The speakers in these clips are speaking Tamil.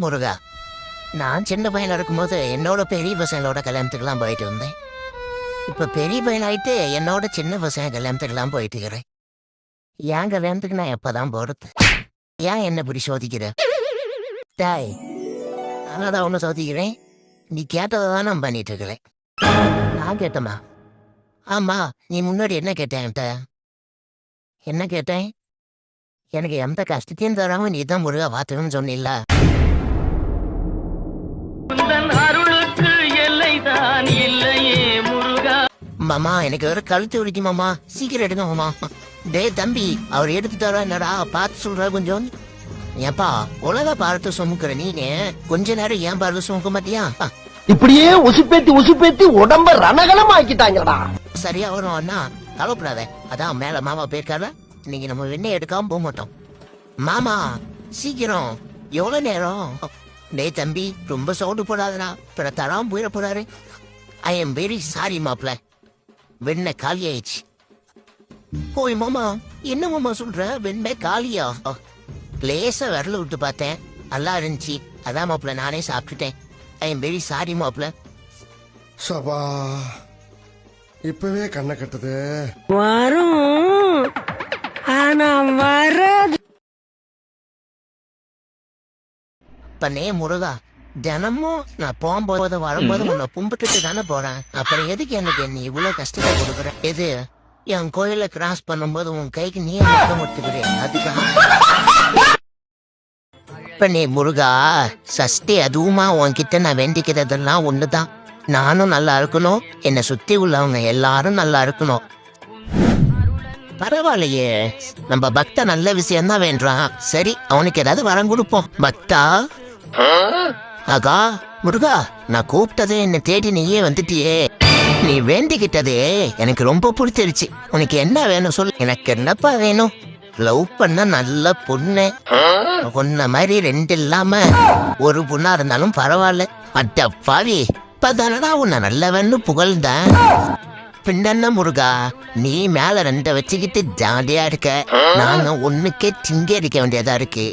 முருகா, நான் சின்ன பையனா இருக்கும்போது என்னோட பெரிய பசங்களோட கல்யாணத்துக்கெல்லாம் போயிட்டு இருந்தேன். இப்ப பெரிய பையனாயிட்டு என்னோட சின்ன பசங்க கல்யாணத்துக்கெல்லாம் போயிட்டு இருக்கிறேன். என் கல்யாணத்துக்கு நான் எப்பதான் போறது? ஏன் என்ன இப்படி சோதிக்கிற? டாய், நானாதான் ஒண்ணு சோதிக்கிறேன். நீ கேட்டதை தான் நான் பண்ணிட்டு இருக்கிறேன். நான் கேட்டமா? ஆமா, நீ முன்னாடி என்ன கேட்டேன் என்கிட்ட? என்ன கேட்டேன்? எனக்கு எந்த கஷ்டத்தையும் தராம நீ தான் முருகா பார்த்துக்கணும்னு சொன்னில்ல. மாமா, எனக்கு வேற கழுத்து வலிக்கும் மாமா, சீக்கிரம் எடுங்க மாமா. டே தம்பி, அவர் எடுத்துட்டாரா என்னடா பார்த்து சொல்ற கொஞ்சம். ஏப்பா, உலக பார்த்து சுமக்குற நீங்க கொஞ்ச நேரம் ஏன் பார்த்து சுமக்க மாட்டியா? இப்படியே உசுப்பேத்தி உடம்ப ரணகலம் ஆக்கிட்டாங்கடா. சரியா வரும் அண்ணா, கவலைப்படாத. அதான் மேல மாமா போயிருக்காரு, இன்னைக்கு நம்ம வெண்ணெய் எடுக்காம போக மாட்டோம். மாமா சீக்கிரம், எவ்வளவு நேரம்? டே தம்பி, ரொம்ப சவுண்டு போடாதடா, பிற தராம போயிட போறாரு. ஐ எம் வெரி சாரி மாப்ள, வெண்ணெய் காலி ஆயிடுச்சு. போய் மாமா, என்ன மாமா சொல்ற? வெண்ணெய் காலியா? லேசா விரல விட்டு பார்த்தேன், நல்லா இருந்துச்சு, அதான் மாப்ள நானே சாப்பிட்டுட்டேன். ஐ எம் வெரி சாரி மாப்ள. சபா, இப்பவே கண்ணை கட்டுது. வரும் ஆனா வராது. பண்ணே முருகா, தினமும் நான் போகும்போது வரும்போது உன்னை கும்பிட்டுட்டு தானே போறேன். அப்புறம் எதுக்கு எனக்கு நீ இவ்வளவு கஷ்டத்தை கொடுக்குற? எது என் கோயில கிராஸ் பண்ணும்போது உன் கைக்கு நீ மட்டும் முட்டுக்கிறேன், அதுக்காக. பண்ணே முருகா, சஷ்டி அதுவுமா உன்கிட்ட நான் வேண்டிக்கிறதெல்லாம் ஒண்ணுதான். நானும் நல்லா இருக்கணும், என்னை சுத்தி உள்ளவங்க எல்லாரும் நல்லா இருக்கணும். பரவாயில்லையே, நம்ம பக்தா நல்ல விஷயம் தான் வேண்டான். சரி, அவனுக்கு ஏதாவது வரம் கொடுப்போம். பக்தா, ஆகா முருகா, நான் கூப்பிட்டதே என்ன தேடி நீயே வந்துட்டியே. நீ வேண்டிக்கிட்டதே எனக்கு ரொம்ப பிடிச்சிருச்சு. உனக்கு என்ன வேணும் சொல்லு. எனக்கு என்னப்பா வேணும்? லவ் பண்ண நல்ல பொண்ணு, பொண்ண மாதிரி ரெண்டு இல்லாம ஒரு பொண்ணா இருந்தாலும் பரவாயில்ல. அட்ட பாவி, இப்பதானடா உன்னை நல்லவன்னு புகழ்ந்தேன். பின்ன முருகா, நீ மேல ரெண்ட வச்சுக்கிட்டு ஜாலியா இருக்க, நாங்க ஒண்ணுக்கே திங்க இருக்க வேண்டியதா இருக்கு.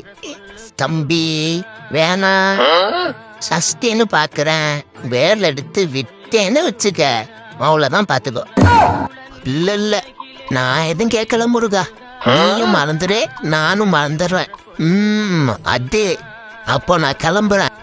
தம்பி வேணா, சஷ்டின்னு பாக்குறேன், வேர்ல எடுத்து விட்டேன்னு வச்சுக்க, அவ்வளவுதான் பாத்துக்கோ. இல்ல இல்ல, நான் எதுவும் கேட்கல முருகா, நீயும் மறந்துடு, நானும் மறந்துடுறேன். அது அப்போ நான் கிளம்புறேன்.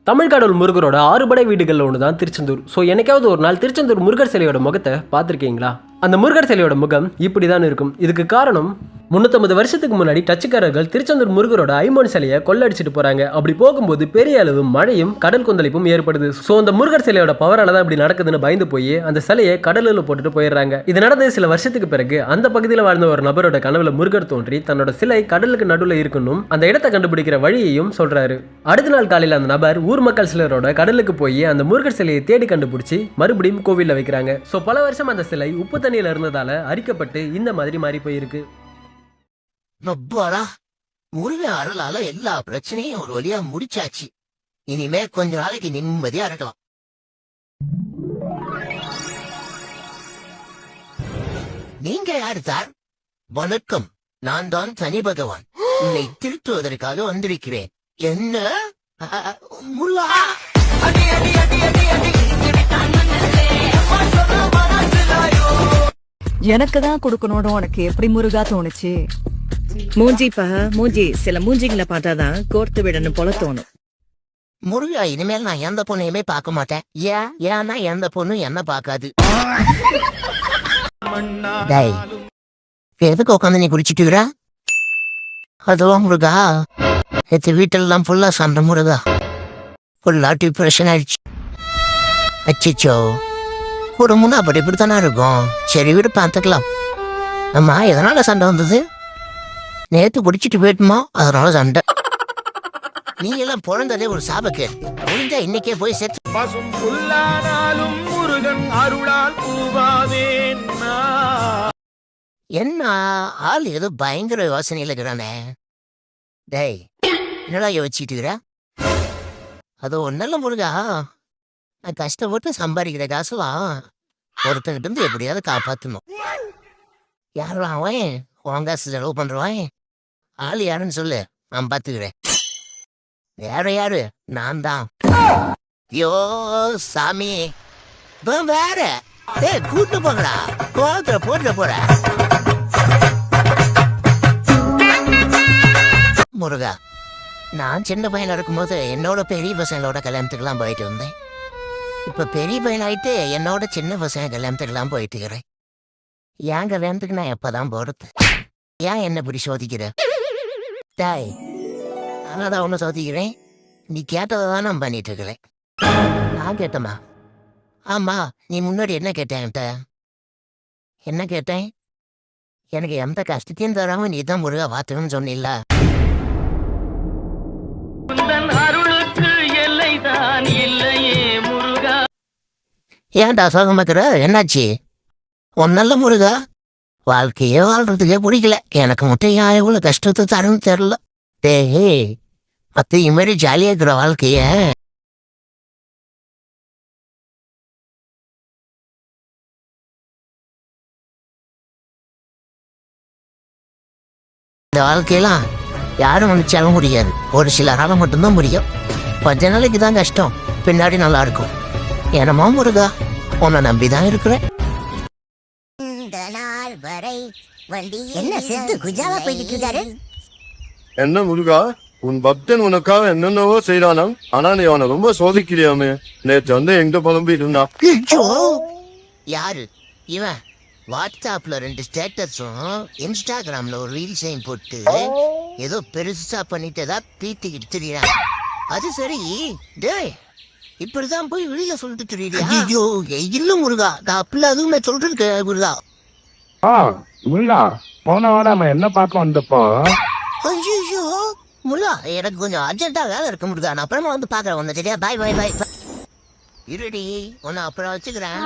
தமிழ் கடவுள் முருகரோட 6 படை வீடுகளில் ஒன்று தான் திருச்செந்தூர். ஸோ என்னைக்காவது ஒரு நாள் திருச்செந்தூர் முருகர் சிலையோட முகத்தை பார்த்துருக்கீங்களா? அந்த முருகர் சிலையோட முகம் இப்படி தான் இருக்கும். இதுக்கு காரணம் 350 வருஷத்துக்கு முன்னாடி டச்சுக்காரர்கள் திருச்செந்தூர் முருகரோட ஐம்பொன் சிலையை கொள்ளடிச்சிட்டு போறாங்க. அப்படி போகும்போது பெரிய அளவு மழையும் கடல் கொந்தளிப்பும் ஏற்படுது. ஸோ அந்த முருகர் சிலையோட பவரால தான் இப்படி நடக்குதுன்னு பயந்து போய் அந்த சிலையை கடலில் போட்டுட்டு போயிடுறாங்க. இது நடந்த சில வருஷத்துக்கு பிறகு அந்த பகுதியில் வாழ்ந்த ஒரு நபரோட கனவுல முருகர் தோன்றி தன்னோட சிலை கடலுக்கு நடுவில் இருக்கணும், அந்த இடத்தை கண்டுபிடிக்கிற வழியையும் சொல்றாரு. அடுத்த நாள் காலையில் அந்த நபர் ஊர் மக்கள் சிலரோட கடலுக்கு போய் அந்த முருகர் சிலையை தேடி கண்டுபிடிச்சி மறுபடியும் கோவில்ல வைக்கிறாங்க. ஸோ பல வருஷம் அந்த சிலை உப்பு தண்ணியில இருந்ததால அரிக்கப்பட்டு இந்த மாதிரி மாறி போயிருக்கு. முருகன் அருளால எல்லா பிரச்சனையும் ஒரு வழியா முடிச்சாச்சு. இனிமே கொஞ்ச நாளைக்கு நிம்மதியா இருக்கலாம். நீங்க யாரு சார்? வணக்கம், நான் தான் சனி பகவான், உன்னை திருத்துவதற்காக வந்திருக்கிறேன். என்ன முல்லா? எனக்கு தான் கொடுக்கணும்னு உனக்கு எப்படி முருகா தோணுச்சு? மூஞ்சி சில மூஞ்சிங்களை பார்த்தாதான் கோர்த்து விடணும் போல தோணும். முருகா, இனிமேல் நான் எந்த பொண்ணையுமே பார்க்க மாட்டேன். ஏன்னா எந்த பொண்ணும் என்ன பார்க்காது. எதுக்கு உட்காந்து நீ குடிச்சிட்டுக்கிற? அதுவும் முருகா, எத்த வீட்டெல்லாம் ஃபுல்லா சண்டை முருகா, ஃபுல்லா டிப்ரெஷன் ஆயிடுச்சு. அச்சிச்சோ, குடும்பம்னா அப்படி இப்படித்தானே இருக்கும். சரி வீடு பார்த்துக்கலாம். அம்மா, எதனால சண்டை வந்தது? நேத்து குடிச்சிட்டு போயிட்டுமா, அதனால சண்டை. நீ எல்லாம் பிறந்ததே ஒரு சாபக்கேடு. முடிஞ்சா இன்னைக்கே போய் சேர்த்து. என்ன ஆள் ஏதோ பயங்கர யோசனையில இருக்கிறானே. டேய், என்னடா யோசிச்சுட்டு இருக்கிற? அது ஒன்னல்ல முருகா, நான் கஷ்டப்பட்டு சம்பாதிக்கிற காசுலாம் ஒருத்தங்கிட்ட இருந்து எப்படியாவது காப்பாற்றணும். யாரும் அவன் உன் காசு செலவு பண்றவான்? ஆள் யாருன்னு சொல்லு, நான் பார்த்துக்கிறேன். யாரு நான் தான். ஐயோ சாமி இவன் வேற. கூட்டு போங்கடா, கோலத்துல போட்டு போற. முருகா, நான் சின்ன பையனா இருக்கும்போது என்னோட பெரிய பசங்களோட கல்யாணத்துக்குலாம் போயிட்டு இருந்தேன். இப்ப பெரிய பையன் ஆயிட்டு என்னோட சின்ன பசங்க கல்யாணத்துக்குலாம் போயிட்டு இருக்கிறேன். என் கல்யாணத்துக்கு நான் எப்பதான் போறது? ஏன் என்ன இப்படி சோதிக்கிற? டாய், நானாதான் ஒண்ணு சோதிக்கிறேன். நீ கேட்டதை தான் நான் பண்ணிட்டு இருக்கிறேன். நான் கேட்டமா? ஆமா, நீ முன்னாடி என்ன கேட்டேன்? என்ன கேட்டேன்? எனக்கு எந்த கஷ்டத்தையும் தராம நீ தான் முருகா வாத்துன்னு சொன்னில்ல. ஏன்டா சோகமாக்குற? என்னாச்சு? ஒன்னல்ல முருகா, வாழ்க்கையே வாழ்றதுக்கே பிடிக்கல. எனக்கு மட்டும் ஏன் இவ்வளவு கஷ்டத்தை தரணும்னு தெரியல. டேய், மத்த இது மாதிரி ஜாலியா இருக்கிற வாழ்க்கைய இந்த வாழ்க்கையெல்லாம் யாரும் நினைச்சாலும் முடியாது. ஒரு சிலரால மட்டும்தான் முடியும். கொஞ்ச நாளைக்கு தான் கஷ்டம், பின்னாடி நல்லா இருக்கும். என்னமோ முருகா, உன்னை நம்பிதான் இருக்கிறேன். என்ன சித்து குஜாலா போய்கிட்டு இருக்காரு? என்ன முருகா, உன் பக்தன் உனக்காக என்னென்னவோ செய்யறானாம். ஆனா நீ அவனை ரொம்ப சோதிக்கிறியாமே. நேற்று வந்து எங்க புலம்பி இருந்தா? யாரு இவன்? வாட்ஸ்அப்ல 2 ஸ்டேட்டஸும் இன்ஸ்டாகிராம்ல ஒரு ரீல்ஸையும் போட்டு ஏதோ பெருசா பண்ணிட்டு ஏதாவது பீத்திக்கிட்டு திரியான். அது சரி. டேய், இப்படிதான் போய் வெளியில சொல்லிட்டு திரியா? ஐயோ இல்ல முருகா, நான் அப்படிலாம் அதுவுமே சொல்றேன் முருகா. முருகா, போன வாரம் நம்ம என்ன பார்க்க வந்தப்போ? ஐயோ முருகா, எனக்கு கொஞ்சம் அர்ஜென்ட்டா வேலை இருக்கு முருகா. நான் அப்புறமா வந்து பாக்குறேன். ஒன்னு சரியா? பாய் பாய் பாய். இருடி, உன்னை அப்புறம் வச்சுக்கிறேன்.